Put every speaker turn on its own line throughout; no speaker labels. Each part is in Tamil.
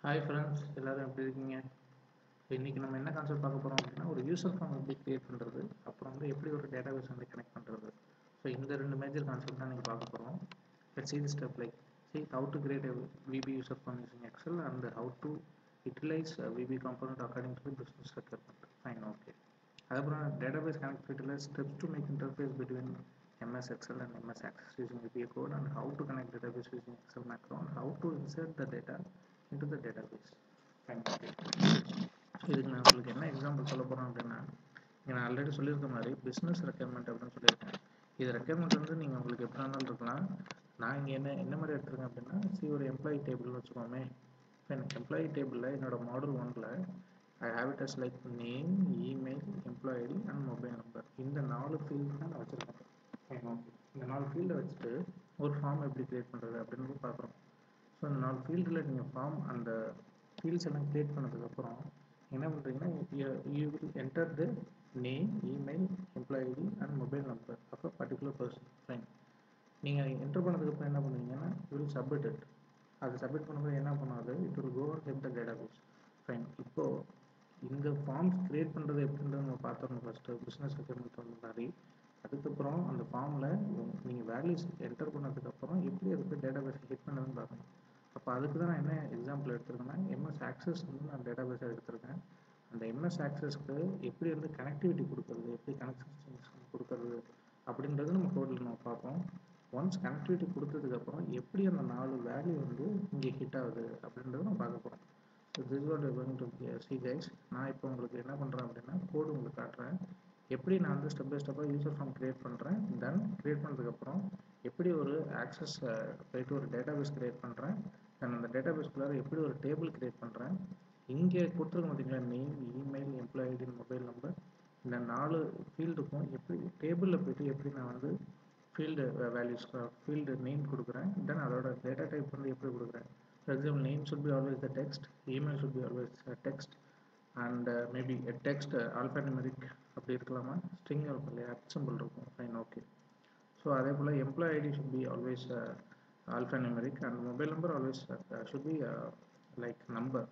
ஹாய் ஃப்ரெண்ட்ஸ், எல்லோரும் எப்படி இருக்கீங்க? இன்றைக்கி நம்ம என்ன கான்செப்ட் பார்க்க போகிறோம் அப்படின்னா, ஒரு யூசர் ஃபார்ம் எப்படி க்ரியேட் பண்ணுறது, அப்புறம் வந்து எப்படி ஒரு டேட்டாபேஸ் வந்து கனெக்ட் பண்ணுறது. ஸோ இந்த ரெண்டு மேஜர் கான்செப்ட் தான் நீங்கள் பார்க்க போகிறோம். Let's see the step like see how to create a VB user form using Excel and how to utilize a VB component according to the business requirement. Fine, okay. அதுக்கப்புறம் database connect utilize steps to make interface between MS Excel and MS Access using VBA code and how to connect database using Excel macro and how to insert the data into the database. Fine, okay. இதுக்கு நான் உங்களுக்கு என்ன எக்ஸாம்பிள் சொல்ல போகிறேன் அப்படின்னா, நான் ஆல்ரெடி சொல்லியிருக்க மாதிரி பிஸ்னஸ் ரெக்யர்மெண்ட் அப்படின்னு சொல்லியிருக்கேன். இது ரெக்யர்மெண்ட் வந்து நீங்கள் உங்களுக்கு எப்படி வேணாலும் இருக்கலாம். நான் இங்கே என்ன மாதிரி எடுத்துருக்கேன் அப்படின்னா, ஒரு எம்ப்ளாயி டேபிள்னு வச்சுக்கோமே. எனக்கு எம்ப்ளாயி டேபிளில் என்னோட மாடல் 1ல் I have it as like name, email, employee ID and mobile number. இந்த 4 ஃபீல்டு தான் நான் வச்சுருக்கேன். ஓகே, இந்த 4 ஃபீல்டை வச்சுட்டு ஒரு ஃபார்ம் எப்படி க்ரியேட் பண்ணுறது அப்படின்னு பார்க்குறோம். ஸோ இந்த 4 ஃபீல்டில் நீங்கள் ஃபார்ம் அந்த ஃபீல்ட்ஸ் எல்லாம் க்ரியேட் பண்ணதுக்கப்புறம் என்ன பண்ணுறீங்கன்னா, you will enter the name, email, employee ID and mobile number of a particular person. Fine. நீங்கள் என்டர் பண்ணதுக்கப்புறம் என்ன பண்ணுவீங்கன்னா, யூ வில் சப்மிட் இட். அது சப்மிட் பண்ணும்போது என்ன பண்ணாது, it will go in the database. Fine. இப்போது இந்த ஃபார்ம்ஸ் க்ரியேட் பண்ணுறது எப்படின்றது நம்ம பார்த்துடணும். ஃபஸ்ட்டு பிஸ்னஸ் ரெக்யர்மெண்ட் வந்து மாதிரி. அதுக்கப்புறம் அந்த ஃபார்மில் நீங்கள் வேல்யூஸ் என்டர் பண்ணதுக்கப்புறம் எப்படி அதுக்கு டேட்டாபேஸ் ஹிட் பண்ணுறதுன்னு பார்க்கணும். அப்போ அதுக்கு தான் நான் என்ன எக்ஸாம்பிள் எடுத்துருக்கேன்னா, MS Access வந்து நான் டேட்டாபேஸாக எடுத்திருக்கேன். அந்த MS Accessக்கு எப்படி வந்து கனெக்டிவிட்டி கொடுக்குறது, எப்படி கனெக்ஷன் கொடுக்குறது அப்படின்றது நம்ம கோடில் நம்ம பார்ப்போம். ஒன்ஸ் கனெக்டிவிட்டி கொடுத்ததுக்கப்புறம் எப்படி அந்த 4 வேல்யூ வந்து இங்கே ஹிட் ஆகுது அப்படின்றத நம்ம பார்க்க போகிறோம். So this what you going to see guys. நான் இப்போ உங்களுக்கு என்ன பண்ணுறேன் அப்படின்னா, கோடு உங்களுக்கு காட்டுறேன். எப்படி நான் வந்து ஸ்டெப் பை ஸ்டெப்பாக யூசர் ஃபார்ம் க்ரியேட் பண்ணுறேன். தென் க்ரியேட் பண்ணதுக்கப்புறம் எப்படி ஒரு ஆக்சஸ் போய்ட்டு ஒரு டேட்டாபேஸ் க்ரியேட் பண்ணுறேன். தென் அந்த டேட்டாபேஸ்க்குள்ளார எப்படி ஒரு டேபிள் க்ரியேட் பண்ணுறேன். இங்கே கொடுத்துருக்க பார்த்தீங்களா, name, email, employee ID, mobile number. இந்த 4 ஃபீல்டுக்கும் எப்படி டேபிளில் போய்ட்டு எப்படி நான் வந்து ஃபீல்டு வேல்யூஸ் ஃபீல்டு நேம் கொடுக்குறேன். தென் அதோட டேட்டா டைப் வந்து எப்படி கொடுக்குறேன். For example, name should be always the text, email should be always text and maybe a text alphanumeric அப்படி இருக்கலாமா, ஸ்ட்ரிங் இருக்கும் இல்லையா, சிம்பிள் இருக்கும். Fine, okay. ஸோ அதே போல் employee ID should be always alphanumeric and mobile number always should be like number.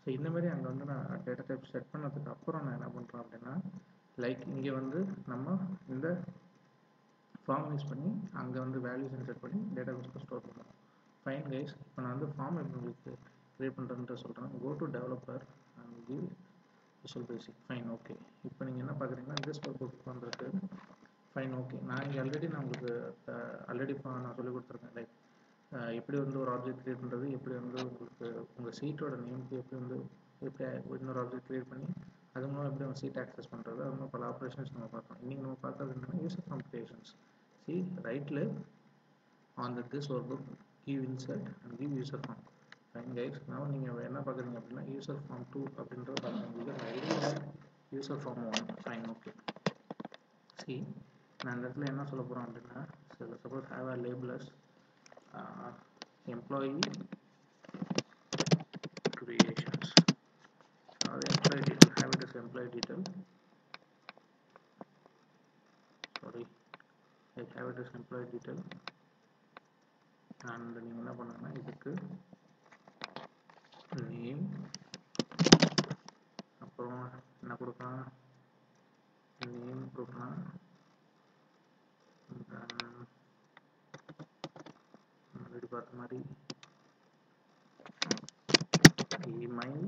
So இந்தமாதிரி அங்கே வந்து நான் டேட்டா டைப் செட் பண்ணதுக்கு அப்புறம் நான் என்ன பண்ணுறேன் அப்படின்னா, லைக் இங்கே வந்து நம்ம இந்த ஃபார்ம் யூஸ் பண்ணி அங்கே வந்து வேல்யூஸ் இன்செர்ட் பண்ணி டேட்டாபேஸில் ஸ்டோர் பண்ணுறோம். ஃபைன் கைஸ், இப்போ நான் வந்து ஃபார்ம் எப்படி உங்களுக்கு க்ரியேட் பண்ணுறேன்ட்டு சொல்கிறேன். Go to developer and give visual basic. Fine, okay. இப்போ நீங்கள் என்ன பார்க்குறீங்கன்னா, திஸ் புக் வந்துருக்கு. Fine, okay. நான் இங்கே நான் உங்களுக்கு நான் சொல்லி கொடுத்துருக்கேன். லைக் எப்படி வந்து ஒரு ஆப்ஜெக்ட் க்ரியேட் பண்ணுறது, எப்படி வந்து உங்களுக்கு உங்கள் சீட்டோட நேமுக்கு எப்படி இன்னொரு ஆப்ஜெக்ட் க்ரியேட் பண்ணி அது மூலம் எப்படி அவங்க சீட் ஆக்சஸ் பண்ணுறது, அது மூலம் பல ஆப்ரேஷன்ஸ் நம்ம பார்த்தோம். இன்றைக்கி நம்ம பார்க்கறது என்னென்னா யூசர் ஃபார்ம் கிரியேஷன்ஸ். ரைட்டில் on this workbook give insert and give user form. Fine guys, நான் நீங்கள் என்ன பார்க்குறீங்க அப்படின்னா யூசர் ஃபார்ம் 2 அப்படின்றத பார்க்குறீங்க. User form 1. Fine, okay. நான் இந்த இடத்துல என்ன சொல்ல போகிறேன் அப்படின்னா, suppose have a labels employee creations. The employee detail, have it as employee detail. Sorry, I have it as employee detail. And நீங்கள் என்ன பண்ணுங்கன்னா, இதுக்கு நேம், அப்புறம் என்ன கொடுக்கலாம், நேம் கொடுக்கலாம். ஆல்ரெடி பார்த்த மாதிரி இமெயில்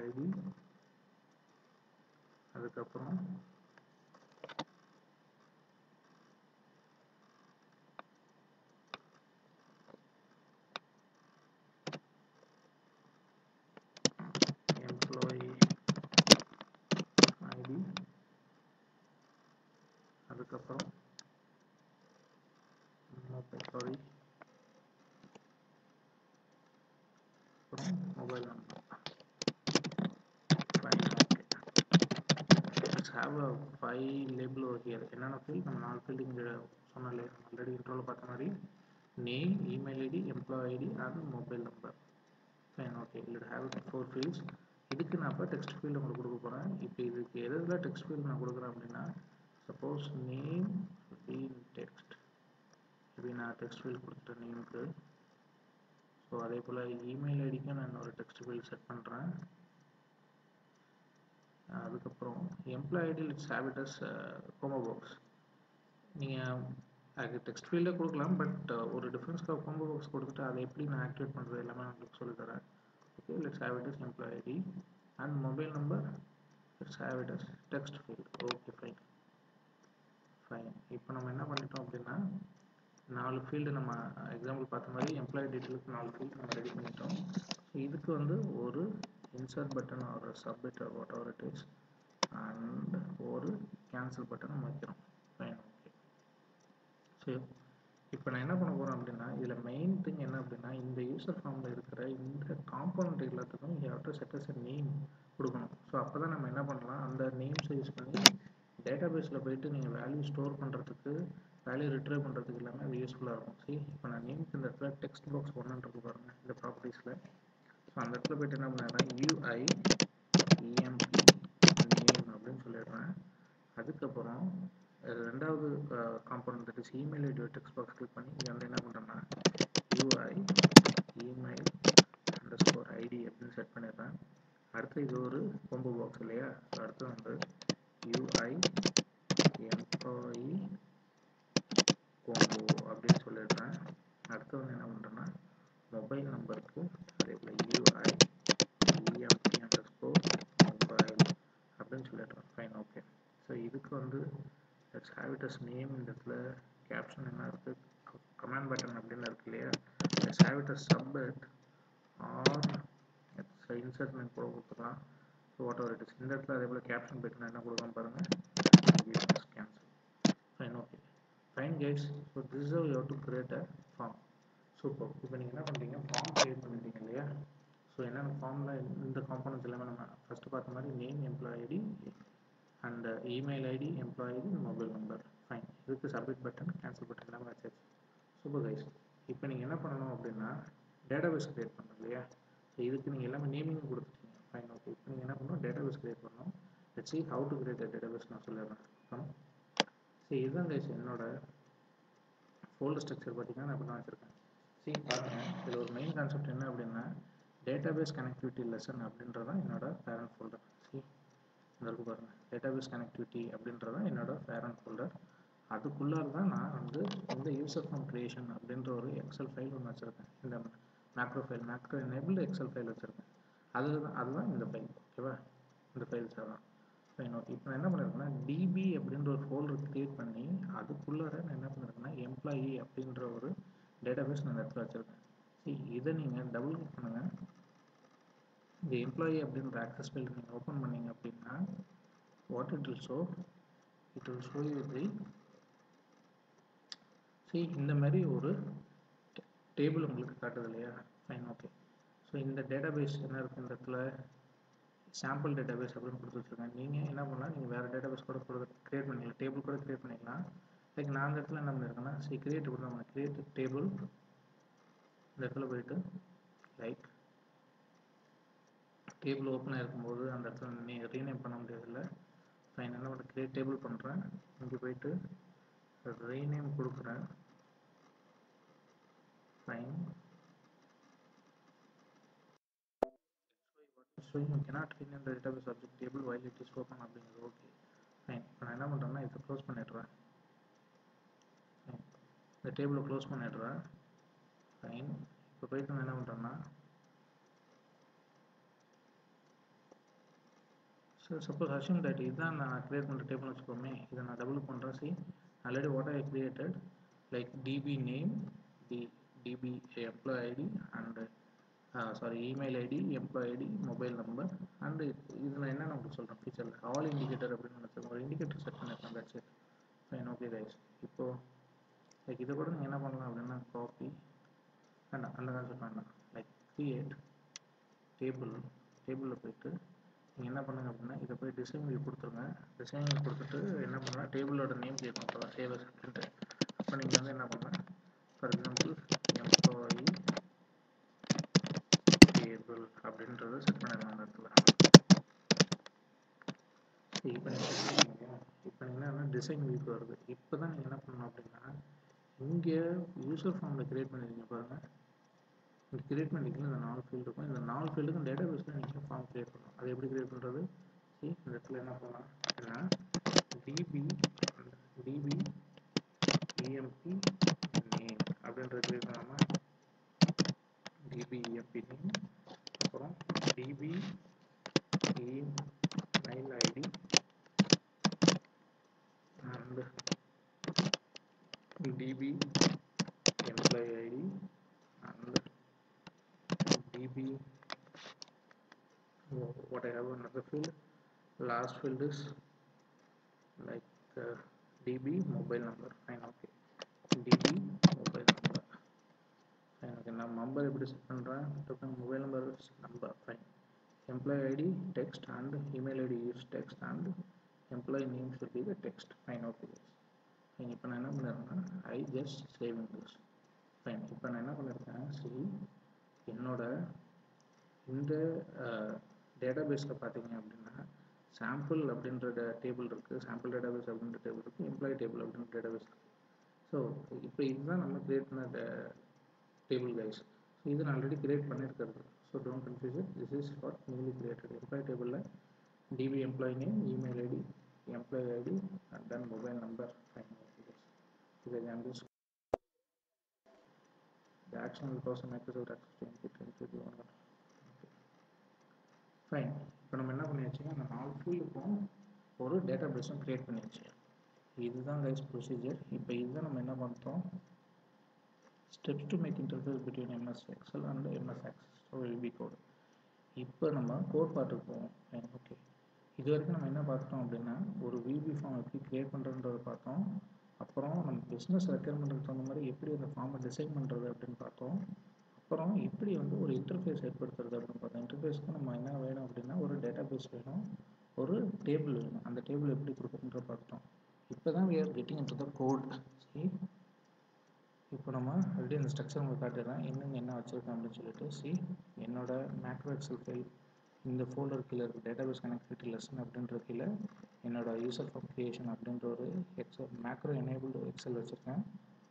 ஐடி, அதுக்கப்புறம் எம்ப்ளாயி ஐடி, அதுக்கப்புறம் சாரி அப்புறம் mobile number. Fine, okay. Let's have a 5 label over here. என்னென்ன ஃபீல்ட், நம்ம 4 ஃபீல்டு இங்கே சொன்னாலே ஆல்ரெடி இன்ட்ரோவில் பார்த்த மாதிரி name, email ID, employee ID and mobile number. Fine, okay. இதில் ஹேவ் 4 ஃபீல்ட்ஸ். இதுக்கு நான் இப்போ டெக்ஸ்ட் ஃபீல்டு உங்களுக்கு கொடுக்க போகிறேன். இப்போ இதுக்கு எதில் டெக்ஸ்ட் ஃபீல்டு நான் கொடுக்குறேன் அப்படின்னா, சப்போஸ் நேம் டெக்ஸ்ட், மேபி நான் டெக்ஸ்ட் ஃபீல்ட் கொடுத்துட்டேன் நேமுக்கு. ஸோ அதே போல் இமெயில் ஐடிக்கும் நான் ஒரு டெக்ஸ்ட் ஃபீல்ட் செட் பண்ணுறேன். அதுக்கப்புறம் employee ID let's have it as combo box. நீங்கள் அதுக்கு டெக்ஸ்ட் ஃபீல்டே கொடுக்கலாம், பட் ஒரு டிஃபரன்ஸ்க்காக கோம்போ பாக்ஸ் கொடுத்துட்டு அதை எப்படி நான் ஆக்டிவேட் பண்ணுறது எல்லாமே நான் உங்களுக்கு சொல்லித்தரேன். Okay, let's have it as employee ID and mobile number let's have it as text field. Okay, fine. இப்போ நம்ம என்ன பண்ணிட்டோம் அப்படின்னா 4 ஃபீல்டு நம்ம எக்ஸாம்பிள் பார்த்த மாதிரி எம்ப்ளாயி டீட்டெயிலுக்கு 4 ஃபீல்டு நம்ம ரெடி பண்ணிட்டோம். ஸோ இதுக்கு வந்து ஒரு இன்சர்ட் பட்டன் ஒரு submit what ever it is and ஒரு கேன்சல் பட்டன் நம்ம வைக்கிறோம். Fine, okay. ஸோ இப்போ நான் என்ன பண்ண போகிறேன் அப்படின்னா இதில் மெயின் திங் என்ன அப்படின்னா இந்த யூசர் ஃபார்மில் இருக்கிற இந்த காம்பனண்ட் எல்லாத்துக்கும் you have to set as a name கொடுக்கணும். ஸோ அப்போ தான் நம்ம என்ன பண்ணலாம், அந்த நேம்ஸை யூஸ் பண்ணி டேட்டாபேஸில் போயிட்டு நீங்கள் வேல்யூ ஸ்டோர் பண்ணுறதுக்கு வேல்யூ ரிட்ரைவ் பண்ணுறதுக்கு எல்லாமே அது யூஸ்ஃபுல்லாக இருக்கும். சரி, இப்போ நான் நேம்க்கு இந்த இடத்துல டெக்ஸ்ட் பாக்ஸ் ஒன்றுன்றது பாருங்கள் இந்த ப்ராப்பர்ட்டிஸில். ஸோ அந்த இடத்துல போய்ட்டு என்ன பண்ணேன் UI EMP நேம் அப்படின்னு சொல்லிடுறேன். அதுக்கப்புறம் ரெண்டாவது component that is email ID text box click பண்ணி இங்கே வந்து என்ன பண்ணுறேன்னா UI இமெயில் அண்டர்ஸ்கோர் ஐடி அப்படின்னு செட் பண்ணிடுறேன். அடுத்து இது ஒரு கொம்போ பாக்ஸ் இல்லையா, ஸோ அடுத்து வந்து UI எம்ப்ளாயி கோம்போ அப்படின்னு சொல்லிடுறேன். அடுத்து வந்து என்ன பண்ணுறேன்னா மொபைல் நம்பருக்கு அதே போல் UI EMP அண்டர்ஸ்கோர் மொபைல் அப்படின்னு சொல்லிடுறேன். Fine, okay. ஸோ இதுக்கு வந்து let's have it as name. இந்த இடத்துல கேப்ஷன் என்ன இருக்குது, கமாண்ட் பட்டன் அப்படின்னு இருக்கு இல்லையா, let's have it as submit or insert name கூட கொடுத்துக்கலாம். So whatever it is. இந்த இடத்துல அதே போல் கேப்ஷன் பட்டன் என்ன கொடுக்கலாம் பாருங்கள், cancel. Fine, okay. Fine guys, so this is how you have to create a form. Super. இப்போ நீங்கள் என்ன பண்ணுறீங்க, ஃபார்ம் கிரியேட் பண்ணிட்டீங்க இல்லையா. ஸோ என்னென்ன ஃபார்மில் இந்த காம்பனன்ட்ஸ் எல்லாமே நம்ம ஃபஸ்ட்டு பார்த்த மாதிரி name, employee ID and email ID, employee ID, mobile number. Fine. இதுக்கு சப்மிட் பட்டன், கேன்சல் பட்டன் எல்லாமே வச்சாச்சு. Super guys. இப்போ நீங்கள் என்ன பண்ணணும் அப்படின்னா டேட்டாபேஸ் கிரியேட் பண்ணணும் இல்லையா. ஸோ இதுக்கு நீங்கள் எல்லாமே நேமிங் கொடுத்துட்டீங்க. Fine, okay. இப்போ நீங்கள் என்ன பண்ணணும், டேட்டாபேஸ் கிரியேட் பண்ணணும். Let's see how to create a database நான் சொல்லிடுறேன். சரி, இதுதான் கைஸ் என்னோட ஃபோல்டர் ஸ்ட்ரக்சர் பார்த்தீங்கன்னா நான் இப்படி தான் வச்சுருக்கேன். சரி பாருங்கள், இதில் ஒரு மெயின் கான்செப்ட் என்ன அப்படின்னா டேட்டாபேஸ் கனெக்டிவிட்டி லெசன் அப்படின்றதான் என்னோட பேரண்ட் ஃபோல்டர். சரி, இந்த இருக்கு பாருங்கள், டேட்டாபேஸ் கனெக்டிவிட்டி அப்படின்றதான் என்னோட பேரண்ட் ஃபோல்டர். அதுக்குள்ளார தான் நான் வந்து இந்த யூசர் ஃபார்ம் கிரியேஷன் அப்படின்ற ஒரு எக்ஸல் ஃபைல் ஒன்று வச்சுருக்கேன். இந்த மேக்ரோ எனேபிள் எக்ஸல் ஃபைல் வச்சுருக்கேன். அதுதான் இந்த ஃபைல். ஓகேவா, இந்த ஃபைல்ஸ் தான். Fine, okay. இப்போ நான் என்ன பண்ணியிருக்கேன்னா டிபி அப்படின்ற ஒரு ஃபோல்டர் கிரியேட் பண்ணி அதுக்குள்ளார நான் என்ன பண்ணியிருக்கேன்னா எம்ப்ளாயி அப்படின்ற ஒரு டேட்டாபேஸ் நான் இடத்துல வச்சுருக்கேன். சரி, இதை நீங்கள் டபுள் கிளிக் பண்ணுங்கள். இந்த எம்ப்ளாயி அப்படின்ற ஆக்சஸ் ஃபைல் நீங்கள் ஓப்பன் பண்ணீங்க அப்படின்னா what it will show you the சரி இந்த மாதிரி ஒரு டேபிள் உங்களுக்கு காட்டுது இல்லையா. Fine, okay. ஸோ இந்த டேட்டாபேஸ் என்ன இருக்குது, இந்த இடத்துல சாம்பிள் டேட்டாபேஸ் அப்படின்னு கொடுத்து வச்சுருக்கேன். நீங்கள் என்ன பண்ணலாம், நீங்கள் வேறு டேட்டாபேஸ் கூட கிரியேட் பண்ணிக்கலாம், டேபிள் கூட கிரியேட் பண்ணிக்கலாம். லைக் நான் அந்த இடத்துல என்ன பண்ணியிருக்கேன்னா சரி கிரியேட் கொடுத்தா கிரியேட் டேபிள் இந்த இடத்துல போயிட்டு லைக் டேபிள் ஓப்பனாக இருக்கும்போது அந்த இடத்துல ரீநேம் பண்ண முடியாதுல்ல. ஃபைன், என்ன பண்ண கிரியேட் டேபிள் பண்ணுறேன். இங்கே போயிட்டு ரீநேம் கொடுக்குறேன். Fine, so you cannot rename the database object table while it is open அப்படிங்கிறது. Okay, fine. இப்போ நான் என்ன பண்ணுறேன்னா இதை க்ளோஸ் பண்ணிடுறேன். இந்த டேபிளை க்ளோஸ் பண்ணிடுறேன். ஃபைன். இப்போ போயிட்டு நான் என்ன பண்ணுறேன்னா ஸோ சப்போஸ் அஷ்யூம் தட் இதுதான் நான் கிரியேட் பண்ணுற டேபிள்னு வச்சுக்கோமே. இதை நான் டபுள் பண்ணுறேன். See already what I created like DB name, DB employee ID and email ID, employee ID, mobile number and இது நான் என்ன உங்களுக்கு சொல்கிறேன் ஃபீச்சரில் ஆல் இண்டிகேட்டர் அப்படின்னு நினச்சேன். ஒரு இண்டிகேட்டர் செட் பண்ணியிருக்கேன். That's it. Fine, okay guys. இப்போது லைக் இதை கூட நீங்கள் என்ன பண்ணலாம் அப்படின்னா காப்பி வேண்டாம், அந்த கான்செப்ட் வேண்டாம். லைக் கிரியேட் டேபிளில் போயிட்டு நீங்கள் என்ன பண்ணுங்க அப்படின்னா இதை போய் டிசைன் வியூ கொடுத்துருங்க. டிசைன் வியூ கொடுத்துட்டு என்ன பண்ணலாம், டேபிளோட நேம் கேட்கும். அப்போ தான் சேவ் அப்படின்ட்டு. அப்போ நீங்கள் வந்து என்ன பண்ணலாம், ஃபார் எக்ஸாம்பிள் எம்ப்ளாயி டேபிள் அப்படின்றத செட் பண்ணிடலாம் அந்த இடத்துல. இப்போ நீங்கள் என்ன டிசைன் வியூக்கு வருது. இப்போ தான் நீங்கள் என்ன பண்ணணும் அப்படின்னா இங்கே யூசர் ஃபார்மில் கிரியேட் பண்ணிருக்கீங்க பாருங்கள். இங்கே கிரியேட் பண்ணிருக்கீங்க இந்த 4 ஃபீல்டு இருக்கும். இந்த 4 ஃபீல்டுக்கும் டேட்டா பேஸில் நீங்கள் ஃபார்ம் கிரியேட் பண்ணணும். அது எப்படி கிரியேட் பண்ணுறது? இந்த இடத்துல என்ன பண்ணலாம் அப்படின்னா டிபி EMP நேம் அப்படின்றது கிரியேட் பண்ணாமல் டிபி EMP நேம், அப்புறம் DP email ID and DB employee ID and DB what I have another field. Last field is like DB mobile number. Fine, okay. DB mobile number. Fine, okay. Now number எப்படி செட் பண்றேன்? mobile number is number. Fine. Employee ID text and email ID is text and employee name should be the text. Fine, okay. இப்போ நான் என்ன பண்ணிருக்கேன்னா I just saving this. Fine. இப்போ நான் என்ன பண்ணிருக்கேன், சரி என்னோட இந்த டேட்டாபேஸில் பார்த்தீங்க அப்படின்னா சாம்பிள் அப்படின்ற டேபிள் இருக்குது, சாம்பிள் டேட்டாபேஸ் அப்படின்ற டேபிள் இருக்குது, எம்ப்ளாயி டேபிள் அப்படின்ற டேட்டாபேஸ் இருக்குது. ஸோ இப்போ இதுதான் நம்ம கிரியேட் பண்ண டேபிள் கைஸ். ஸோ இது நான் ஆல்ரெடி கிரியேட் பண்ணியிருக்கிறது. So don't confuse it. This is for newly created employee டேபிளில் DB employee name, email ID, employee ID and then mobile number. Fine, because I'm just the action will cause an episode access to the fine. இப்போ நம்ம என்ன பண்ணியாச்சுன்னா அந்த 4 ஃபீல்டுக்கும் ஒரு டேட்டா பேஸும் க்ரியேட் பண்ணியாச்சு. இதுதான் கைஸ் ப்ரொசீஜர். இப்போ இதுதான் நம்ம என்ன பண்ணுறோம், steps to make interface between MS Excel and MS Access so VB code. இப்போ நம்ம கோட் பார்ட்டுக்கு போவோம். Fine, okay. இது வரைக்கும் நம்ம என்ன பார்த்தோம் அப்படின்னா ஒரு VB ஃபார்ம் எப்படி க்ரியேட் பண்ணுறதுன்றதை பார்த்தோம். அப்புறம் நம்ம பிஸ்னஸ் ரெக்யர்மெண்ட்டுக்கு தகுந்த மாதிரி எப்படி அந்த ஃபார்மை டிசைன் பண்ணுறது அப்படின்னு பார்த்தோம். அப்புறம் எப்படி வந்து ஒரு இன்டர்ஃபேஸ் ஏற்படுத்துறது அப்படின்னு பார்த்தோம். இன்டர்ஃபேஸ்க்கு நம்ம என்ன வேணும் அப்படின்னா ஒரு டேட்டா பேஸ் வேணும், ஒரு டேபிள் வேணும். அந்த டேபிள் எப்படி கொடுக்குறதுன்ற பார்த்தோம். இப்போ தான் we are getting into the code. சரி, இப்போ நம்ம ஆல்ரெடி அந்த ஸ்ட்ரக்சர் உங்களுக்கு காட்டிடுறேன் என்னென்ன என்ன வச்சுருக்கேன் அப்படின்னு சொல்லிட்டு. சி என்னோட மேக்ரோ எக்ஸல் ஃபைல் இந்த ஃபோல்டர் கீழே இருக்குது, டேட்டாபேஸ் கனெக்டிவிட்டி லெசன் அப்படின்ற கீழே என்னோட யூசர் ஃபார்ம் கிரியேஷன் அப்படின்ற ஒரு மேக்ரோ எனேபிள்டு எக்ஸல் வச்சுருக்கேன்.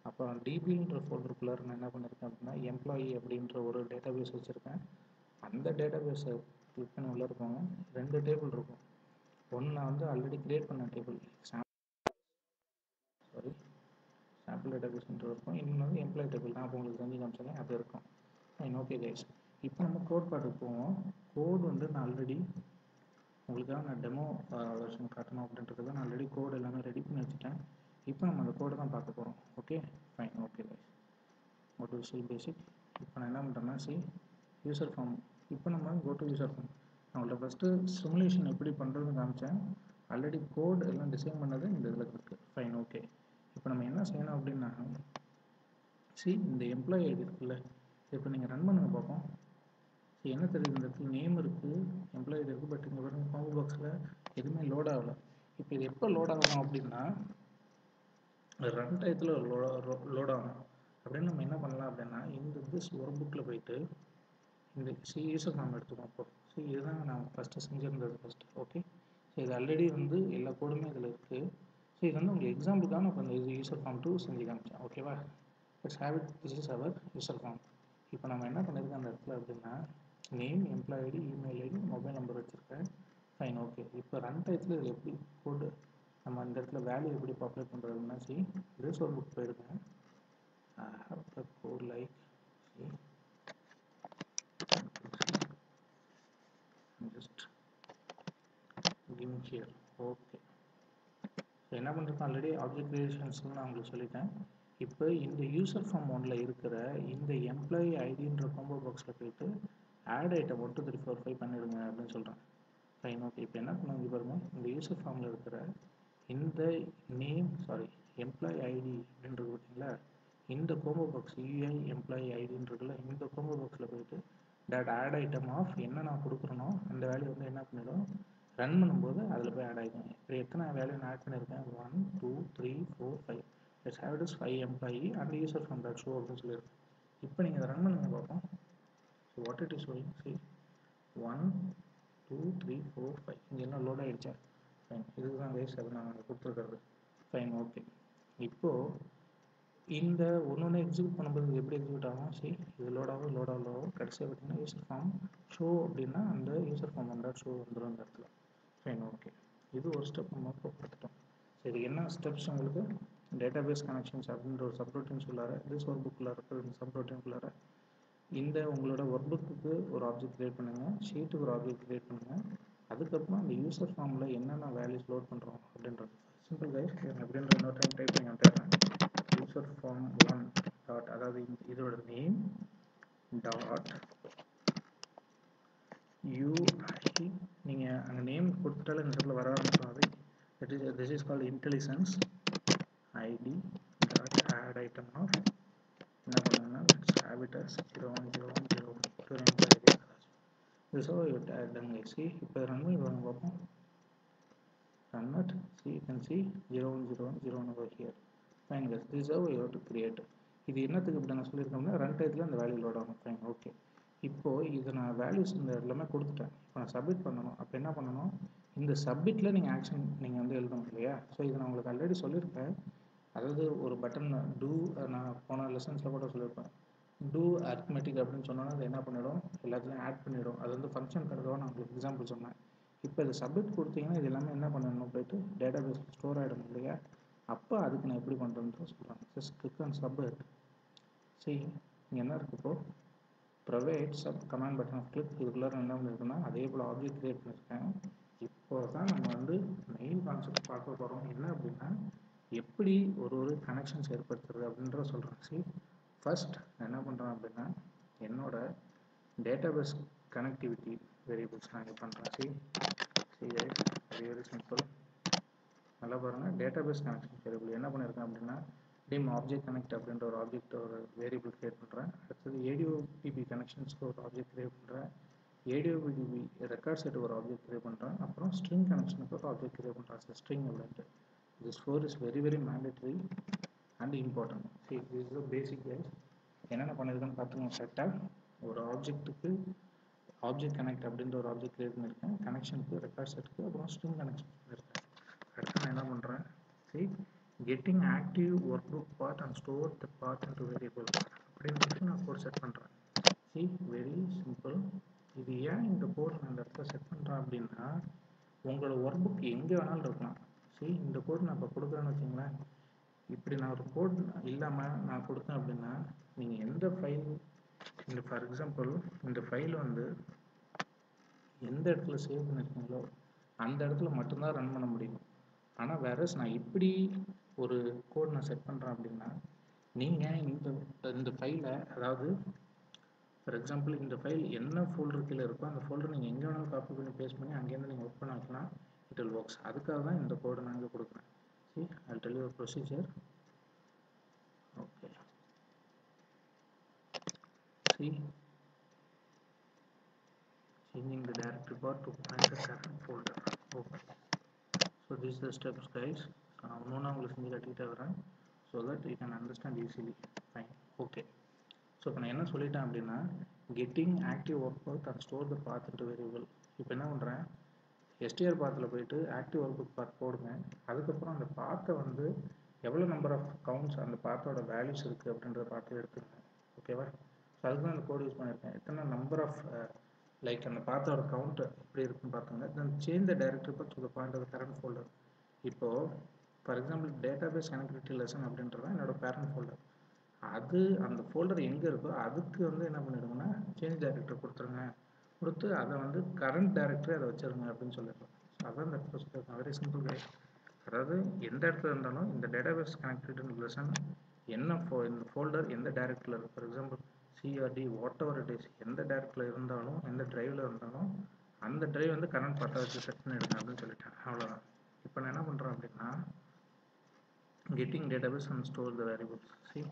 அப்புறம் டிபின்ற ஃபோல்டருக்குள்ளே நான் என்ன பண்ணியிருக்கேன் அப்படின்னா எம்ப்ளாயி அப்படின்ற ஒரு டேட்டாபேஸ் வச்சுருக்கேன். அந்த டேட்டாபேஸை கிளிக் பண்ணி உள்ளே இருக்கோங்க, 2 டேபிள் இருக்கும். ஒன்று நான் வந்து ஆல்ரெடி கிரியேட் பண்ண டேபிள் சாம்பிள் டேட்டாபேஸ்ன்ற இருக்கும், இன்னொன்று வந்து எம்ப்ளாயி டேபிள் நான் உங்களுக்கு செஞ்சு காமிச்சேன் அது இருக்கும். Fine, okay guys. இப்போ நம்ம கோட் பார்ட்டுக்கு போவோம். கோட் வந்து நான் ஆல்ரெடி உங்களுக்காக நான் டெமோ வெர்ஷன் காட்டணும் அப்படின்றது நான் ஆல்ரெடி கோட் எல்லாமே ரெடி பண்ணி வச்சுட்டேன். இப்போ நம்ம அந்த கோடை தான் பார்க்க போகிறோம். Okay fine, okay guys. go to Visual Basic. இப்போ நான் என்ன பண்ணுறேன்னா யூசர் ஃபார்ம். இப்போ நம்ம go to யூசர் ஃபார்ம். நான் உங்கள்கிட்ட ஃபஸ்ட்டு சிமுலேஷன் எப்படி பண்ணுறதுன்னு காமிச்சேன். ஆல்ரெடி கோட் எல்லாம் டிசைன் பண்ணது இந்த இதில் இருக்குது. Fine, okay. இப்போ நம்ம என்ன செய்யணும் அப்படின்னா இந்த எம்ப்ளாயி ஐடி இருக்குல்ல, இப்போ நீங்கள் ரன் பண்ணுங்க பார்ப்போம். என்ன தெரியுது, இந்த இடத்துல நேம் இருக்குது, எம்ப்ளாயி இருக்குது, பட் இங்கே பாருங்க காம்போ பாக்ஸில் எதுவுமே லோட் ஆகலை. இப்போ இது எப்போ லோட் ஆகணும் அப்படின்னா ரன் டயத்தில் லோட் ஆகணும். அப்படின்னு நம்ம என்ன பண்ணலாம் அப்படின்னா இந்த திஸ் ஒர்க் புக்கில் போயிட்டு இந்த யூசர் ஃபார்ம் எடுத்துக்கோம். அப்போ இதுதான் நான் ஃபஸ்ட்டு செஞ்சுருந்தது ஃபஸ்ட்டு. ஓகே, ஸோ இது ஆல்ரெடி வந்து எல்லா கோடுமே இதில் இருக்குது. ஸோ இது வந்து உங்களுக்கு எக்ஸாம்பிளுக்காக நான் இப்போ இந்த யூசர் ஃபார்ம் 2 செஞ்சு காமிச்சேன். ஓகேவா, it's have it, this is our user form. இப்போ நம்ம என்ன பண்ணியிருக்கோம் அந்த இடத்துல அப்படின்னா name, employee ID, email ID, mobile number வச்சுருக்கேன். Fine, okay. இப்போ ரன் டயத்தில் இதில் எப்படி கோடு நம்ம அந்த இடத்துல வேல்யூ எப்படி பாப்புலேட் பண்ணுறதுன்னா திஸ் ஒரு புக் போயிருக்கேன். I have the code like just give here. Okay, so என்ன பண்ணுறேன் ஆல்ரெடி ஆப்ஜெக்ட் கிரியேஷன்ஸ்னு நான் உங்களுக்கு சொல்லிட்டேன். இப்போ இந்த யூசர் ஃபார்ம் 1ல் இருக்கிற இந்த எம்ப்ளாயி ஐடின்ற காம்போ பாக்ஸில் போயிட்டு ஆட் ஐட்டம் 1 2 3 4 5 பண்ணிடுங்க அப்படின்னு சொல்கிறேன். Fine, okay. இப்போ என்ன பண்ணுவாங்க பாருங்க, இந்த யூசர் ஃபார்மில் இருக்கிற இந்த நேம் எம்ப்ளாயி ஐடி அப்படின்றது பார்த்தீங்களா, இந்த கோம்போ பாக்ஸ் யூஐ எம்ப்ளாயி ஐடின்றதுல இந்த கோம்போ பாக்ஸில் போயிட்டு ஆட் ஐட்டம் ஆஃப் என்ன நான் கொடுக்குறனோ அந்த வேல்யூ வந்து என்ன பண்ணிடும், ரன் பண்ணும்போது அதில் போய் ஆட் ஆகிடும். இப்போ எத்தனை வேல்யூ நான் ஆட் பண்ணியிருக்கேன், 1 2 3 4 5. It's have it is 5 employee and user form dot show அப்படின்னு சொல்லியிருக்கேன். இப்போ நீங்கள் அதை ரன் பண்ணுங்க பார்ப்போம். So what it is showing, 1 2 3 4 5 இங்கே எல்லாம் லோட் ஆகிடுச்சா. ஃபைன், இதுதான் வேஸ்ட் அது நான் கொடுத்துருக்கிறது. Fine, okay. இப்போது இந்த ஒன்று எக்ஸிக்யூட் பண்ணும்போது எப்படி எக்ஸிக்யூட் ஆகும்? சரி, இது லோடாகும் கடைசியாக பார்த்தீங்கன்னா யூசர் ஃபார்ம் ஷோ அப்படின்னா அந்த யூசர் ஃபார்ம் வந்தால் ஷோ வந்துடும் அந்த இடத்துல. Fine, okay. இது ஒரு ஸ்டெப் நம்ம கொடுத்துட்டோம். சரி, என்ன ஸ்டெப்ஸ் உங்களுக்கு? டேட்டாபேஸ் கனெக்ஷன்ஸ் அப்படின்ற ஒரு சப்ரோட்டின்ஸ் உள்ளார, திஸ் ஒர்க் புக்கில் இருக்கிற இந்த சப்ரோட்டின்குள்ளார இந்த உங்களோட ஒர்க் புக்கு ஒரு ஆப்ஜெக்ட் கிரியேட் பண்ணுங்கள், ஷீட்டுக்கு ஒரு ஆப்ஜெக்ட் கிரியேட் பண்ணுங்கள். அதுக்கப்புறம் அந்த யூசர் ஃபார்மில் என்னென்ன வேல்யூஸ் லோட் பண்ணுறோம் அப்படின்றது சிம்பிள் கைஸ். அப்படின்ற இன்னொரு டைம் டைப் பண்ணி வந்துடுறேன். யூசர் ஃபார்ம் 1 டாட், அதாவது இதோட நேம் டாட் யூஐ. நீங்கள் அங்கே நேம் கொடுத்துட்டாலும் இந்த இடத்துல வர ஆரம்பிச்சோம். அது this is called intelligence ID dot add item of என்ன பண்ணுங்கன்னா let's have it as 010101 this how you tag them guys. See, இப்போ ரன் பண்ணி பாருங்க பார்ப்போம். Run it. See, you can see 010101 over here. Fine guys, this is how you have to create. இது என்னத்துக்கு இப்படி நான் சொல்லியிருக்கோம்னா ரன் டைத்தில் அந்த வேல்யூ லோட் ஆகும். Fine, okay. இப்போது இது நான் வேல்யூஸ் இந்த எல்லாமே கொடுத்துட்டேன். இப்போ நான் சப்மிட் பண்ணணும். அப்போ என்ன பண்ணணும்? இந்த சப்மிட்டில் நீங்கள் ஆக்ஷன் நீங்கள் வந்து எழுதணும் இல்லையா? ஸோ இது நான் உங்களுக்கு ஆல்ரெடி சொல்லியிருப்பேன். அதாவது ஒரு பட்டன் டூ, நான் போன லெசன்ஸில் கூட சொல்லியிருப்பேன். டூ அரித்மெட்டிக் அப்படின்னு சொன்னோன்னா அது என்ன பண்ணிடும்? எல்லாத்துலையும் ஆட் பண்ணிவிடும். அது வந்து ஃபங்க்ஷன் கரெக்டாக நான் உங்களுக்கு எக்ஸாம்பிள் சொன்னேன். இப்போ இது சப்மிட் கொடுத்தீங்கன்னா இது எல்லாமே என்ன பண்ணணும்? போய்ட்டு டேட்டாபேஸ் ஸ்டோர் ஆகிடும் இல்லையா? அப்போ அதுக்கு நான் எப்படி பண்ணுறேன்னு சொல்கிறேன். Just click on submit. சரி, இங்கே என்ன இருக்குது? இப்போது provide sub command button of click. இதுக்குள்ளார என்ன பண்ணியிருக்குன்னா அதே போல் ஆப்ஜெக்ட் கிரியேட் பண்ணியிருக்கேன். இப்போ தான் நம்ம வந்து மெயின் கான்செப்ட் பார்க்க போகிறோம். என்ன அப்படின்னா எப்படி ஒரு கனெக்ஷன்ஸ் ஏற்படுத்துறது அப்படின்ற சொல்கிறேன். சரி, ஃபர்ஸ்ட் நான் என்ன பண்ணுறேன் அப்படின்னா என்னோட டேட்டாபேஸ் கனெக்டிவிட்டி வேரியபிள்ஸ் நான் இங்கே பண்ணுறேன். சரி, வெரி சிம்பிள். நல்லா பாருங்கள், டேட்டாபேஸ் கனெக்ஷன் வேரியபிள் என்ன பண்ணியிருக்கேன் அப்படின்னா டிம் ஆப்ஜெக்ட் கனெக்ட் அப்படின்ற ஒரு ஆப்ஜெக்ட் ஒரு வேரியபிள் கிரியேட் பண்ணுறேன். அடுத்தது ஏடிஓபிபி கனெக்ஷன்ஸ்க்கு ஒரு ஆப்ஜெக்ட் கிரியேட் பண்ணுறேன். ஏடிஓபிபி ரெக்கார்ட் செட் ஒரு ஆப்ஜெக்ட் கிரியேட் பண்ணுறேன். அப்புறம் ஸ்ட்ரிங் கனெக்ஷனுக்கு ஒரு ஆப்ஜெக்ட் கிரியேட் பண்ணுறேன். ஸ்ட்ரிங் அப்படின்ட்டு. This 4 is very mandatory and important. சரி, திஸ் இஸ் பேசிக் கைஸ். என்னென்ன பண்ணியிருக்கேன்னு பார்த்துங்க. கரெக்டாக ஒரு ஆப்ஜெக்ட்டுக்கு ஆப்ஜெக்ட் கனெக்ட் அப்படின்ற ஒரு ஆப்ஜெக்ட் கிரியேட் பண்ணியிருக்கேன். கனெக்ஷனுக்கு ரெக்கார்ட் செட்டுக்கு அப்புறம் ஸ்ட்ரிங் கனெக்ஷன் பண்ணியிருக்கேன். அடுத்து நான் என்ன பண்ணுறேன்? சரி, getting active workbook path and store the path into variable அப்படின்னு நான் கோட் செட் பண்ணுறேன். சரி, வெரி சிம்பிள். இது ஏன் இந்த கோட் நான் இந்த இடத்துல செட் பண்ணுறேன் அப்படின்னா உங்களோட ஒர்க் புக் எங்கே வேணாலும் இருக்கலாம். சரி, இந்த கோட் நான் இப்போ கொடுக்குறேன்னு வச்சுங்களேன். இப்படி நான் ஒரு கோட் இல்லாமல் நான் கொடுத்தேன் அப்படின்னா நீங்கள் எந்த ஃபைல், இந்த ஃபார் எக்ஸாம்பிள் இந்த ஃபைல் வந்து எந்த இடத்துல சேவ் பண்ணியிருக்கீங்களோ அந்த இடத்துல மட்டும்தான் ரன் பண்ண முடியும். ஆனால் வேற நான் இப்படி ஒரு கோட் நான் செட் பண்ணுறேன் அப்படின்னா நீங்கள் இந்த ஃபைலை, அதாவது ஃபார் எக்ஸாம்பிள் இந்த ஃபைல் என்ன ஃபோல்டர் கீழே இருக்கோ அந்த ஃபோல்டர் நீங்கள் எங்கே வேணாலும் காப்பி பண்ணி பேஸ்ட் பண்ணி அங்கேருந்து நீங்கள் ஒர்க் பண்ண வைக்கலாம். It will works. அதுக்காக தான் இந்த கோடை நான் இங்கே கொடுக்குறேன். சரி, I tell you procedure. Okay, see, changing the directory path to find the current folder. Okay, so this is the steps guys. நான் உங்களுக்கு செஞ்சு கட்டிக்கிட்டே வரேன் so that you can understand easily. Fine, okay. So இப்போ நான் என்ன சொல்லிட்டேன் அப்படின்னா getting active work path and store the path into variable. இப்போ என்ன பண்ணுறேன்? STR பாத்தில் போயிட்டு ஆக்டிவ் ஒர்க் புக் பாத் போடுங்க. அதுக்கப்புறம் அந்த பாத்தை வந்து எவ்வளோ நம்பர் ஆஃப் கவுண்ட்ஸ் அந்த பாத்தோட வேல்யூஸ் இருக்குது அப்படின்றத பார்த்து எடுத்துங்க. ஓகேவா? ஸோ அதுக்கு தான் அந்த கோட் யூஸ் பண்ணியிருக்கேன். எத்தனை நம்பர் ஆஃப் லைக் அந்த பாத்தோட கவுண்ட் எப்படி இருக்குன்னு பார்த்துங்க. Then change the directory path to the point of current folder. இப்போது for example database connectivity lesson அப்படின்றது என்னோட பேரண்ட் ஃபோல்டர். அது அந்த ஃபோல்டர் எங்கே இருக்கோ அதுக்கு வந்து என்ன பண்ணிடுங்கன்னா சேஞ்ச் டைரக்டரி கொடுத்துருங்க. கொடுத்து அதை வந்து கரண்ட் டைரக்டரி அதை வச்சுருங்க அப்படின்னு சொல்லிடுறோம். ஸோ அதான் இந்த ப்ரொசீஜர். Very simple guys. அதாவது எந்த இடத்துல இருந்தாலும் இந்த டேட்டாபேஸ் கனெக்டிவிட்டி லெசன் என்ன இந்த ஃபோல்டர் எந்த டைரக்டரியில் இருக்குது, for example CRT whatever it is, எந்த டைரக்டரியில் இருந்தாலும் எந்த ட்ரைவில் இருந்தாலும் அந்த ட்ரைவ் வந்து கரண்ட் பார்த்தா வச்சு செட் பண்ணிடுங்க அப்படின்னு சொல்லிட்டேன். அவ்வளோதான். இப்போ நான் என்ன பண்ணுறேன் அப்படின்னா getting database and store the variables. See,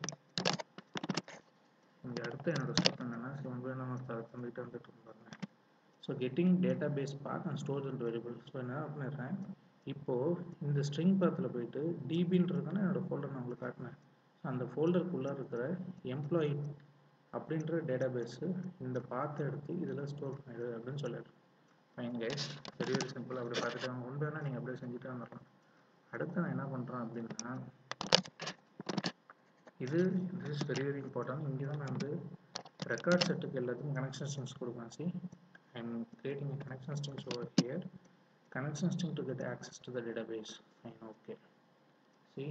இங்கே அடுத்து என்னோட ஸ்டெப் என்னென்னா தந்துக்கிட்டு வந்துட்டு பாருங்க. So getting database path and store and variable. So என்ன பண்ணிடுறேன்? இப்போது இந்த ஸ்ட்ரிங் பாத்தில் போயிட்டு டிபின்றதுனா என்னோடய ஃபோல்டர் நான் உங்களுக்கு காட்டினேன். ஸோ அந்த ஃபோல்டருக்குள்ளே இருக்கிற எம்ப்ளாயி அப்படின்ற டேட்டாபேஸு இந்த பாத்தை எடுத்து இதில் ஸ்டோர் பண்ணிடு அப்படின்னு சொல்லிடுறேன். Fine guys, very very simple. அப்படி பார்த்துட்டு அவங்க ஒன்று வேணால் நீங்கள் அப்படியே செஞ்சுட்டு வந்துடலாம். அடுத்து நான் என்ன பண்ணுறேன் அப்படின்னா இது இஸ் வெரி வெரி இம்பார்ட்டன்ட். இங்கே தான் நான் வந்து ரெக்கார்ட் செட்டுக்கு எல்லாத்துக்கும் கனெக்ஷன் ஸ்ட்ரிங்ஸ் கொடுப்பேன். C I am creating connection strings over here. Connection string to get access to the database. Fine, okay. See,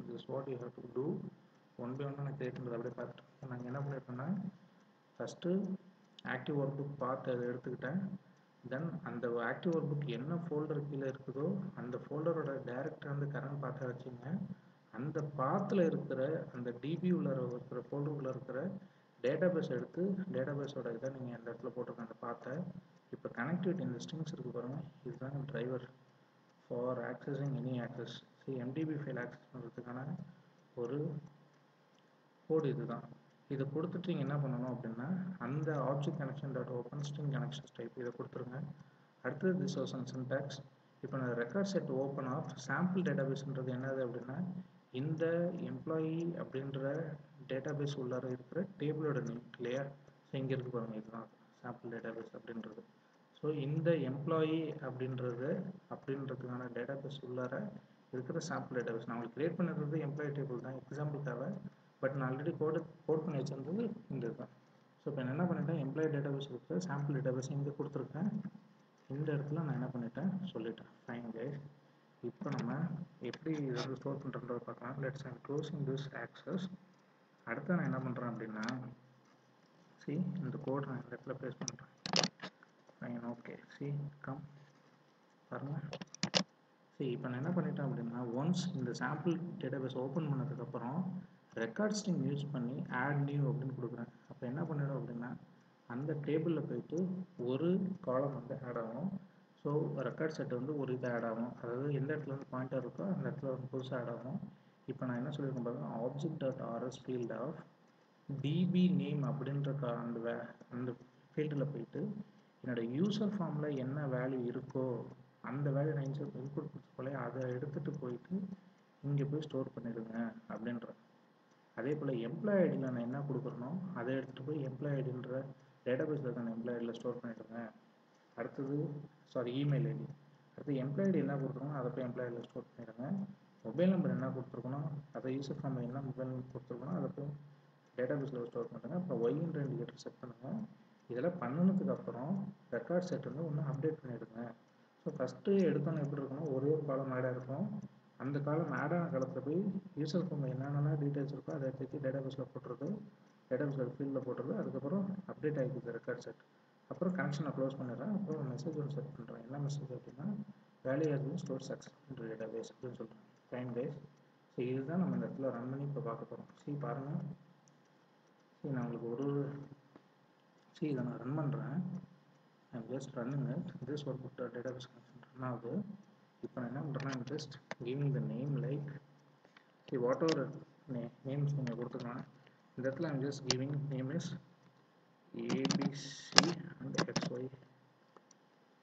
this is what you have to do. One by one நான் create பண்ணுறது அப்படியே பார்த்துட்டு நாங்கள் என்ன பண்ணியிருக்கோம்னா ஃபஸ்ட்டு ஆக்டிவ் ஒர்க் புக் பார்த்து அதை எடுத்துக்கிட்டேன். தென் அந்த ஆக்டிவ் ஒர்க் புக் என்ன ஃபோல்டர் கீழே இருக்குதோ அந்த ஃபோல்டரோட டைரக்டர் வந்து கரண்ட் பார்த்து வச்சுங்க. அந்த பாத்தில் இருக்கிற அந்த டிபி உள்ள இருக்கிற ஃபோல்டர் உள்ள இருக்கிற டேட்டாபேஸ் எடுத்து டேட்டாபேஸோட இதை நீங்கள் அந்த இடத்துல போட்டிருக்க அந்த பாத்தை இப்போ கனெக்டிவிட்டி இந்த ஸ்ட்ரிங்ஸ் இருக்குது பாருங்கள், இதுதான் driver for accessing any access. So MTB file access பண்ணுறதுக்கான ஒரு கோடு இதுதான். இதை கொடுத்துட்டு நீங்கள் என்ன பண்ணணும் அப்படின்னா அந்த object connection dot open string connections type இதை கொடுத்துருங்க. அடுத்தது திஸ் வாஸ் அன் சின்டாக்ஸ். இப்போ நான் record set open of sample டேட்டாபேஸ்ன்றது என்னது அப்படின்னா இந்த எம்ப்ளாயி அப்படின்ற டேட்டாபேஸ் உள்ளார இருக்கிற டேபிளோட நேம் இல்லையா. ஸோ இங்கே இருக்கு பாருங்கள், இதுதான் சாம்பிள் டேட்டாபேஸ் அப்படின்றது. ஸோ இந்த எம்ப்ளாயி அப்படின்றதுக்கான டேட்டாபேஸ் உள்ளார இருக்கிற சாம்பிள் டேட்டாபேஸ் நான் உங்களுக்கு கிரியேட் பண்ணிருக்கிறது எம்ப்ளாயி டேபிள் தான் எக்ஸாம்பிளுக்காக. பட் நான் ஆல்ரெடி கோட் பண்ணி வச்சிருந்தது இந்த இதுதான். ஸோ இப்போ நான் என்ன பண்ணிட்டேன், எம்ப்ளாயி டேட்டாபேஸ் இருக்கிற சாம்பிள் டேட்டாபேஸ் இங்கே கொடுத்துருக்கேன். இந்த இடத்துல நான் என்ன பண்ணிட்டேன் சொல்லிட்டேன். ஃபைன் கைஸ், இப்போ நம்ம எப்படி இதை வந்து ஸ்டோர் பண்ணுறதை பார்க்கலாம். Let's I'm closing this access. அடுத்து நான் என்ன பண்ணுறேன் அப்படின்னா சி இந்த கோட் நான் இந்த இடத்துல ப்ளேஸ் பண்ணுறேன். Fine, okay. சி கம் பாருங்கள். சரி, இப்போ நான் என்ன பண்ணிட்டேன் அப்படின்னா ஒன்ஸ் இந்த சாம்பிள் டேட்டாபேஸ் ஓப்பன் பண்ணதுக்கப்புறம் ரெக்கார்ட் ஸ்ட்ரிங் யூஸ் பண்ணி ஆட் நியூ அப்படின்னு கொடுக்குறேன். அப்போ என்ன பண்ணிடும் அப்படின்னா அந்த டேபிளில் போயிட்டு ஒரு காலம் வந்து ஆட் ஆகும். ஸோ ரெக்கார்ட் செட் வந்து ஒரு இது ஆட் ஆகும். அதாவது எந்த இடத்துல வந்து பாயிண்டர் இருக்கோ அந்த இடத்துல வந்து புதுசாக ஆட் ஆகும். இப்போ நான் என்ன சொல்லியிருக்கேன் பாருங்கள், object dot RS field of DB name அப்படின்ற அந்த ஃபீல்டில் போயிட்டு என்னோட யூசர் ஃபார்மில் என்ன வேல்யூ இருக்கோ அந்த வேல்யூ நான் இன்புட் கொடுத்துருக்கோம் அதை எடுத்துகிட்டு போயிட்டு இங்கே போய் ஸ்டோர் பண்ணிடுங்க அப்படின்ற. அதே போல் எம்ப்ளாயி ஐடியில் நான் என்ன கொடுக்குறனோ அதை எடுத்துகிட்டு போய் எம்ப்ளாயி ஐடின்ற டேட்டாபேஸில் இருக்க எம்ப்ளாயி ஐடியில் ஸ்டோர் பண்ணிவிடுங்க. அடுத்தது இமெயில் ஐடி. அடுத்து எம்ப்ளாயி ஐடி என்ன கொடுத்துருக்கோம் அதை போய் எம்ப்ளாயி ஐடியில் ஸ்டோர் பண்ணிடுங்க. மொபைல் நம்பர் என்ன கொடுத்துருக்கணும் அதை யூசர் ஃபார்மில் என்ன மொபைல் நம்பர் கொடுத்துருக்கணும் அதை போய் டேட்டாபேஸில் ஸ்டோர் பண்ணுங்க. அப்புறம் ஒய்ன்ற இண்டிகேட்டர் செட் பண்ணுங்கள். இதெல்லாம் பண்ணினதுக்கப்புறம் ரெக்கார்ட் செட் வந்து ஒன்று அப்டேட் பண்ணிவிடுங்க. ஸோ ஃபஸ்ட்டு எடுத்தோன்னே எப்படி இருக்கணும், ஒரே ஒரு காலம் ஆடாக இருக்கும். அந்த காலம் ஆடான காலத்தில் போய் யூசர் ஃபார்மில் என்னென்ன டீட்டெயில்ஸ் இருக்கோ அதை எடுத்து டேட்டாபேஸில் போட்டுறது, டேட்டாபேஸில் ஃபீல்டில் போட்டுறது. அதுக்கப்புறம் அப்டேட் ஆகிக்குது ரெக்கார்ட் செட். அப்புறம் கனெக்ஷனை க்ளோஸ் பண்ணிடுறேன். அப்புறம் மெசேஜ் ஒன்று செட் பண்ணுறேன். என்ன மெசேஜ் அப்படின்னா value has been store successful database அப்படின்னு சொல்கிறேன். ஃபைன் கைஸ், ஸோ இதுதான் நம்ம இந்த இடத்துல ரன் பண்ணி இப்போ பார்க்க போகிறோம். சரி பாருங்கள், சரி நான் உங்களுக்கு இதை நான் ரன் பண்ணுறேன். I'm just running it. This work with the database connection run ஆகுது. இப்போ நான் என்ன பண்ணுறேன்னா just giving the name like whatever names நீங்கள் கொடுத்துக்கலாம். இந்த இடத்துல I'm just giving name is ABC and XY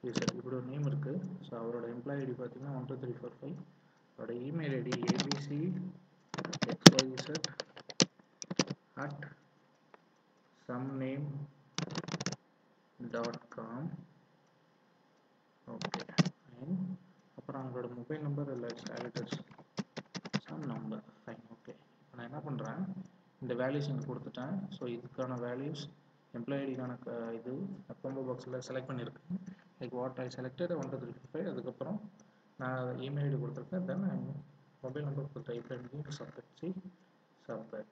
user. இப்படி ஒரு நேம் இருக்குது. ஸோ அவரோட எம்ப்ளாயி ஐடி பார்த்தீங்கன்னா 1 2 3 4 5. அவரோட email ID ABC XYZ at somename.com. Okay fine. அப்புறம் அவங்களோட மொபைல் நம்பர் இல்லை status some number. Fine, okay. இப்போ நான் என்ன பண்ணுறேன், இந்த வேல்யூஸ் இங்கே கொடுத்துட்டேன். ஸோ இதுக்கான வேல்யூஸ் எம்ப்ளாயி ஐடிக்கான இது காம்போ பாக்ஸில் செலக்ட் பண்ணியிருக்கேன். Like what I selected 1 2 3 4 5. அதுக்கப்புறம் நான் இமெயில் ஐடி கொடுத்துருக்கேன். தென் மொபைல் நம்பர் கொடுத்துருக்கேன். இப்போ submit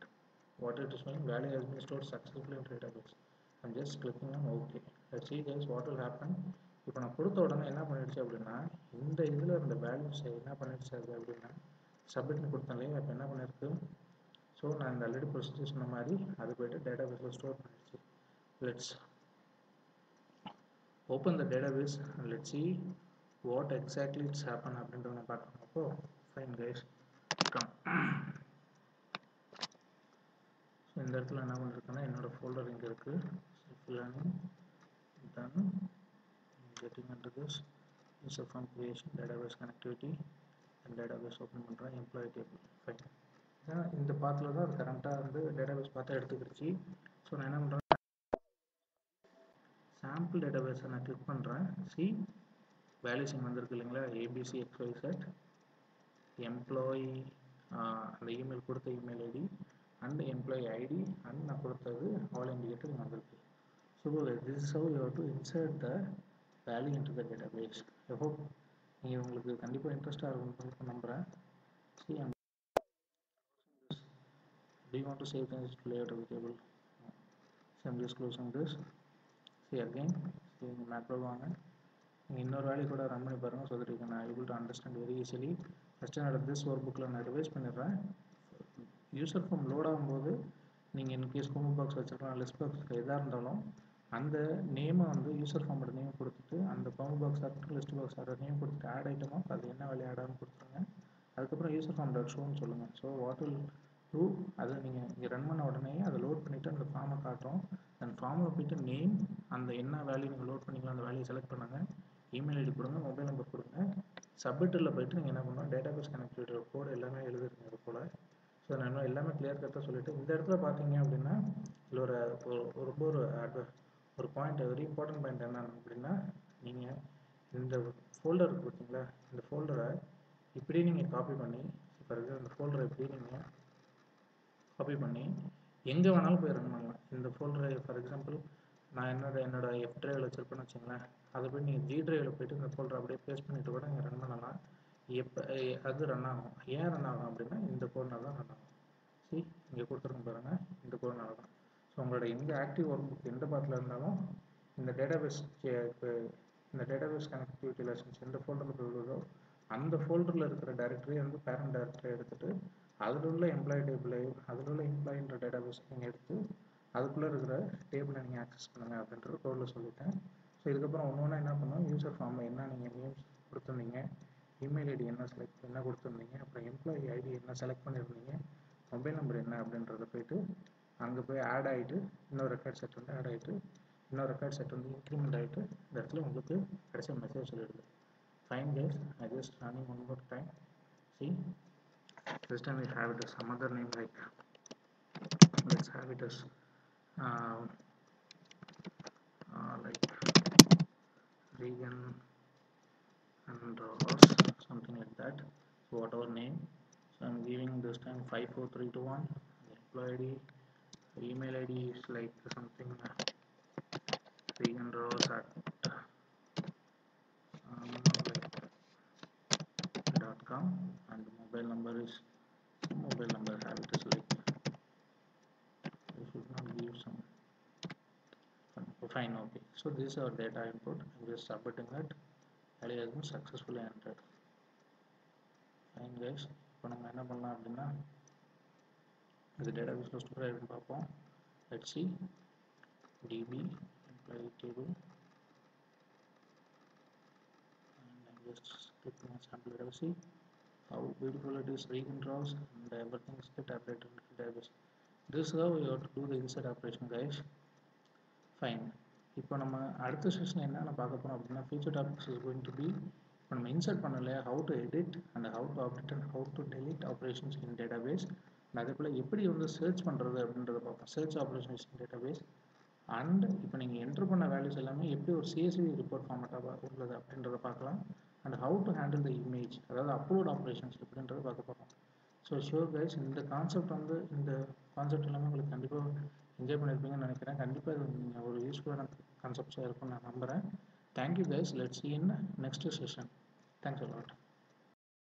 what it is showing value has been stored successfully in database. I'm just clicking on OK. Let's see guys what will happen. இப்போ நான் கொடுத்த உடனே என்ன பண்ணிடுச்சு அப்படின்னா இந்த இதில் இருந்த வேல்யூஸ் என்ன பண்ணிடுச்சு அப்படின்னா சப்மிட்னு கொடுத்தாலே இப்போ என்ன பண்ணிருக்கு. ஸோ நான் இந்த ஆல்ரெடி ப்ரொசீஜர் சொன்ன மாதிரி அது போய்ட்டு டேட்டாபேஸில் ஸ்டோர் பண்ணிடுச்சு. Let's open the database and let's see what exactly it's happen அப்படின்றத நான் பார்க்கணும். அப்போ ஃபைன் கைஸ், இந்த இடத்துல என்ன பண்ணிருக்கேன்னா என்னோட ஃபோல்டர் இங்கே இருக்குது. then getting into this user form creation, database connectivity and database open பண்ணுறேன், எம்ப்ளாயி டேபிள். ஃபைன், இந்த பாத்தில் தான் அது கரெக்டாக வந்து டேட்டாபேஸ் பார்த்து எடுத்துக்கிடுச்சு. ஸோ நான் என்ன பண்ணுறேன், சாம்பிள் டேட்டாபேஸை நான் கிளிக் பண்ணுறேன். சி வேல்யூஸ் இங்கே வந்திருக்கு இல்லைங்களா, ABC XYZ எம்ப்ளாயி அந்த இமெயில் கொடுத்த email ID and employee ID and நான் கொடுத்தது ஆல் இண்டிகேட்டர் வந்திருக்கு. So this is how you have to insert the value into the database. I hope நீங்கள் உங்களுக்கு கண்டிப்பாக இன்ட்ரெஸ்ட்டாக இருக்கும்னு நம்புகிறேன். See, do you want to save things to layout of the table? So I'm just closing this. See again, see இந்த macro வாங்க, நீங்கள் இன்னொரு வேலையை கூட ரன் பண்ணி பாருங்கள். So that you can able to understand very easily. First என்னோட திஸ் ஒர்க் புக்கில் நான் ரிவைஸ் பண்ணிடுறேன். யூசர் ஃபார்ம் லோட் ஆகும்போது நீங்கள் இன்கேஸ் கோமோ பாக்ஸ் வச்சுருக்கலாம், லிஸ்ட் பாக்ஸ் எதாக இருந்தாலும் அந்த நேமை வந்து யூசர் ஃபார்மோட நேம் கொடுத்துட்டு அந்த கோமோ பாக்ஸ் ஆகட்டும் லிஸ்ட் பாக்ஸ் ஆகிற நேம் கொடுத்துட்டு ஆட் ஐட்டமோ அது என்ன வேலையை ஆட் ஆகும் கொடுத்துருங்க. அதுக்கப்புறம் யூசர் ஃபார்ம் டாட் ஷோன்னு சொல்லுங்கள். ஸோ வாட் வில் டூ, அதை நீங்கள் இங்கே ரன் பண்ண உடனே அதை லோட் பண்ணிவிட்டு அந்த ஃபார்மை காட்டும். அந்த ஃபார்மில் போய்ட்டு நேம் அந்த என்ன வேல்யூ நீங்கள் லோட் பண்ணிங்களோ அந்த வேல்யூயை செலக்ட் பண்ணுங்கள், இமெயில் ஐடி கொடுங்க, மொபைல் நம்பர் கொடுங்க. சப்மிட்டில் போய்ட்டு நீங்கள் என்ன பண்ணணும், டேட்டாபேஸ் கனெக்டிவிட்டி கோடு எல்லாமே எழுதுறீங்க அது போல். ஸோ நான் எல்லாமே கிளியர் கட்டாக சொல்லிவிட்டு இந்த இடத்துல பார்த்தீங்க அப்படின்னா இதில் ஒரு பாயிண்ட் வெரி இம்பார்ட்டன்ட் பாயிண்ட் என்ன அப்படின்னா, நீங்கள் இந்த ஃபோல்டர் இருக்குது பார்த்தீங்களா, இந்த ஃபோல்டரை இப்படி நீங்கள் காப்பி பண்ணி பிறகு இந்த ஃபோல்டரை இப்படி நீங்கள் காப்பி பண்ணி எங்கே வேணாலும் போய் ரன் பண்ணலாம். இந்த ஃபோல்டரை ஃபார் எக்ஸாம்பிள் நான் என்னோட எஃப் ட்ரைவில் வச்சுருப்பேன்னு வச்சுங்களேன், அதை போய் நீங்கள் ஜி ட்ரைவில் போய்ட்டு இந்த ஃபோல்டரை அப்படியே பேஸ்ட் பண்ணிவிட்டு கூட நீங்கள் ரன் பண்ணலாம். எப்போ அது ரன் ஆகும், ஏன் ரன் ஆகும் அப்படின்னா இந்த கோட்னால தான் ரன் ஆகும். சி இங்கே கொடுத்துருங்க பாருங்கள், இந்த கோட்னால தான். ஸோ உங்களோட எந்த ஆக்டிவ் ஒர்க் புக் எந்த பார்ட்டில் இருந்தாலும் இந்த டேட்டாபேஸ் கனெக்டிவிட்டி லெசன்ஸ் எந்த ஃபோல்டரில் போகுதோ அந்த ஃபோல்டரில் இருக்கிற டைரக்டரி வந்து பேரண்ட் டைரக்டரி எடுத்துகிட்டு அதில் உள்ள எம்ப்ளாயி டேபிளை அதில் உள்ள எம்ப்ளாயின்ற டேட்டாபேஸ் நீங்கள் எடுத்து அதுக்குள்ளே இருக்கிற டேபிளை நீங்கள் ஆக்சஸ் பண்ணுங்கள் அப்படின்றது கோடில் சொல்லிட்டேன். ஸோ இதுக்கப்புறம் ஒன்று என்ன பண்ணணும், யூசர் ஃபார்மில் என்ன நீங்கள் நேம்ஸ் கொடுத்துருந்தீங்க, இமெயில் ஐடி என்ன கொடுத்துருந்தீங்க, அப்புறம் எம்ப்ளாயி ஐடி என்ன செலக்ட் பண்ணியிருந்தீங்க, மொபைல் நம்பர் என்ன அப்படின்றத போய்ட்டு அங்கே போய் ஆட் ஆகிட்டு இன்னொரு ரெக்கார்ட் செட் வந்து ஆட் ஆகிட்டு இன்னொரு ரெக்கார்ட் செட் வந்து இன்க்ரிமெண்ட் ஆகிட்டு இந்த இடத்துல உங்களுக்கு கடைசி message சொல்லிடுது. Fine guys, I just running one more time. See, this time we have it as some other name, like let's have it as like Regan and Ross, something like that. So whatever name, so I'm giving this time 54321. The employee ID, email ID is like something Regan Ross at .com, and mobile number is have it is like, you should not give some fine. Okay, so this is our data input. I'm just submitting that. Value has been successfully entered. Fine guys, இப்போ நம்ம என்ன பண்ணலாம் அப்படின்னா இந்த டேட்டாபேஸில் ஸ்டோர் ஆகிடும் பார்ப்போம். Let's see, db employee table, and I'm just clicking on sample database. See how beautiful it is, Regan Ross, and everything is get updated in the database. This is how you have to do the insert operation guys. Fine. இப்போ நம்ம அடுத்த செஷன் என்ன பார்க்க போகிறோம் அப்படின்னா future topics is going to be, இப்போ நம்ம இன்சர்ட் பண்ணல how to edit and how to update and how to delete operations in database, அதே போல் எப்படி வந்து சர்ச் பண்ணுறது அப்படின்றத பார்ப்போம். Search operations in database and இப்போ நீங்கள் என்ட்ரு பண்ண வேல்யூஸ் எல்லாமே எப்படி ஒரு CSV ரிப்போர்ட் ஃபார்மேட்டாக உள்ளது அப்படின்றத பார்க்கலாம். And how to handle the image, அதாவது அப்லோட் ஆப்ரேஷன்ஸ் எப்படின்றத பார்க்க போகிறோம். ஸோ ஷூர் கைஸ், இந்த கான்செப்ட் எல்லாமே உங்களுக்கு கண்டிப்பாக என்ஜாய் பண்ணியிருப்பீங்கன்னு நினைக்கிறேன். கண்டிப்பாக இது நீங்கள் ஒரு யூஸ்ஃபுல்லான கான்செப்ட்ஸாக இருக்கும்னு நான் நம்புகிறேன். Thank you guys, let's see in next session. Thanks a lot.